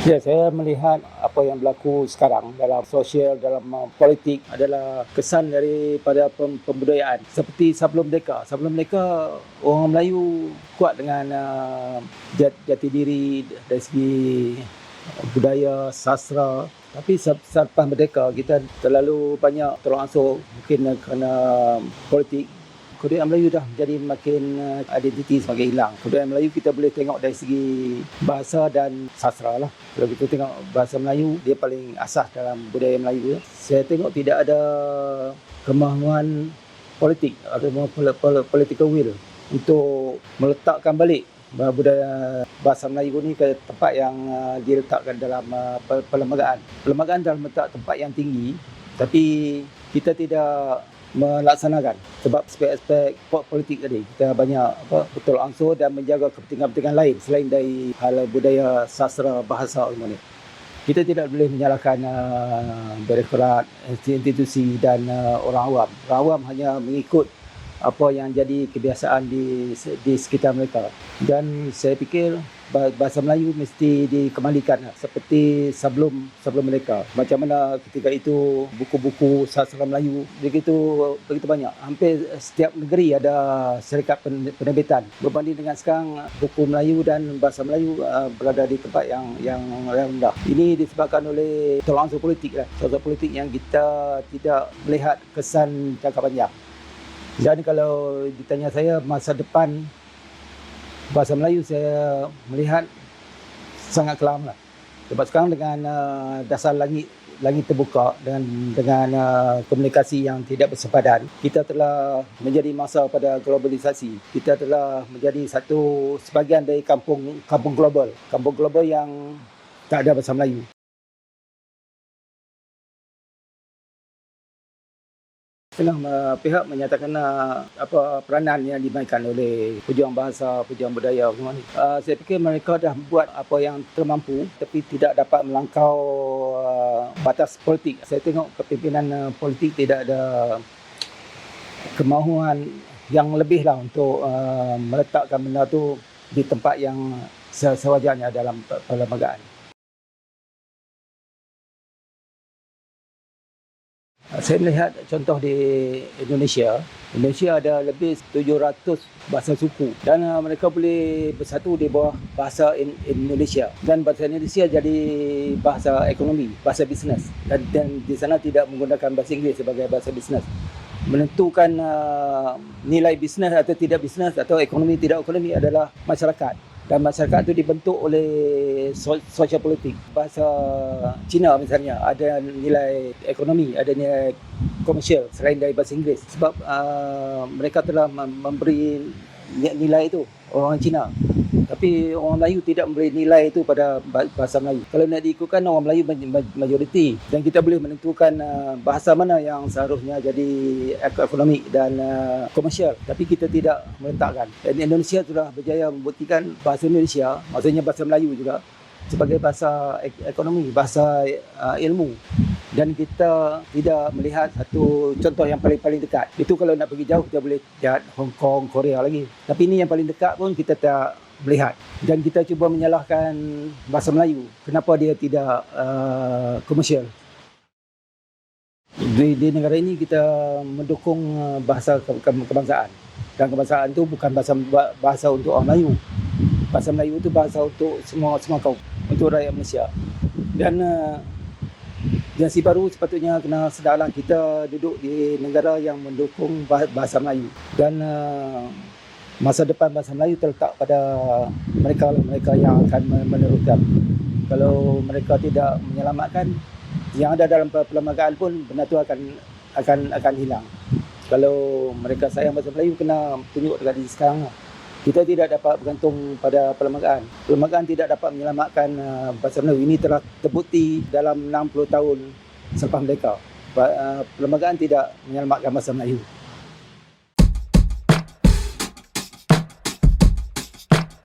Ya, saya melihat apa yang berlaku sekarang dalam sosial, dalam politik adalah kesan daripada pembudayaan. Seperti sebelum mereka. Sebelum mereka, orang Melayu kuat dengan jati diri dari segi budaya, sastra. Tapi selepas merdeka, kita terlalu banyak terangsur mungkin kerana politik. Kebudayaan Melayu dah menjadi makin identiti semakin hilang. Kebudayaan Melayu kita boleh tengok dari segi bahasa dan sastra lah. Kalau kita tengok bahasa Melayu, dia paling asas dalam budaya Melayu. Saya tengok tidak ada kemahuan politik atau political will untuk meletakkan balik budaya bahasa Melayu ni ke tempat yang diletakkan dalam perlembagaan. Perlembagaan dalam letak tempat yang tinggi, tapi kita tidak melaksanakan sebab aspek-aspek politik tadi kita banyak betul ansur dan menjaga kepentingan-kepentingan lain selain dari hal budaya, sastra, bahasa ni. Kita tidak boleh menyalahkan birokrat, institusi dan orang awam. Orang awam hanya mengikut apa yang jadi kebiasaan di sekitar mereka. Dan saya fikir bahasa Melayu mesti dikembalikan seperti sebelum mereka. Macam mana ketika itu buku-buku sastra Melayu begitu banyak. Hampir setiap negeri ada syarikat penerbitan. Berbanding dengan sekarang buku Melayu dan bahasa Melayu berada di tempat yang rendah. Ini disebabkan oleh tolak unsur politik lah. Tolak politik yang kita tidak melihat kesan jangka panjang. Dan kalau ditanya saya masa depan bahasa Melayu, saya melihat sangat kelam lah. Sebab sekarang dengan dasar langit terbuka dengan komunikasi yang tidak bersepadan, kita telah menjadi masa pada globalisasi. Kita telah menjadi sebahagian dari kampung global. Kampung global yang tak ada bahasa Melayu. Setengah pihak menyatakan peranan yang dimainkan oleh pejuang bahasa, pejuang budaya semua ni. Saya fikir mereka dah buat apa yang termampu tapi tidak dapat melangkau batas politik. Saya tengok kepimpinan politik tidak ada kemahuan yang lebih lah untuk meletakkan benda tu di tempat yang sewajarnya dalam perlembagaan. Saya melihat contoh di Indonesia. Indonesia ada lebih 700 bahasa suku dan mereka boleh bersatu di bawah bahasa Indonesia. Dan bahasa Indonesia jadi bahasa ekonomi, bahasa bisnes. Dan di sana tidak menggunakan bahasa Inggeris sebagai bahasa bisnes. Menentukan nilai bisnes atau tidak bisnes atau ekonomi tidak ekonomi adalah masyarakat. Dan masyarakat itu dibentuk oleh sosial politik. Bahasa Cina misalnya ada nilai ekonomi, ada nilai komersial selain dari bahasa Inggeris. Sebab mereka telah memberi nilai itu, orang Cina. Tapi orang Melayu tidak memberi nilai itu pada bahasa Melayu. Kalau nak diikutkan, orang Melayu majoriti. Dan kita boleh menentukan bahasa mana yang seharusnya jadi ekonomi dan komersial. Tapi kita tidak meletakkan. Dan Indonesia sudah berjaya membuktikan bahasa Indonesia, maksudnya bahasa Melayu juga, sebagai bahasa ekonomi, bahasa ilmu. Dan kita tidak melihat satu contoh yang paling dekat. Itu kalau nak pergi jauh, kita boleh lihat Hong Kong, Korea lagi. Tapi ini yang paling dekat pun kita tak melihat. Dan kita cuba menyalahkan bahasa Melayu. Kenapa dia tidak komersial? Di negara ini kita mendukung bahasa kebangsaan. Dan kebangsaan itu bukan bahasa untuk orang Melayu. Bahasa Melayu itu bahasa untuk semua kaum, untuk rakyat Malaysia. Dan generasi baru sepatutnya kena sedarlah kita duduk di negara yang mendukung bahasa Melayu. Dan masa depan bahasa Melayu terletak pada mereka yang akan meneruskan. Kalau mereka tidak menyelamatkan, yang ada dalam perlembagaan pun benda tu akan hilang. Kalau mereka sayang bahasa Melayu, kena tunjuk dekat diri sekarang. Kita tidak dapat bergantung pada perlembagaan. Perlembagaan tidak dapat menyelamatkan bahasa Melayu. Ini telah terbukti dalam 60 tahun selepas merdeka. Perlembagaan tidak menyelamatkan bahasa Melayu.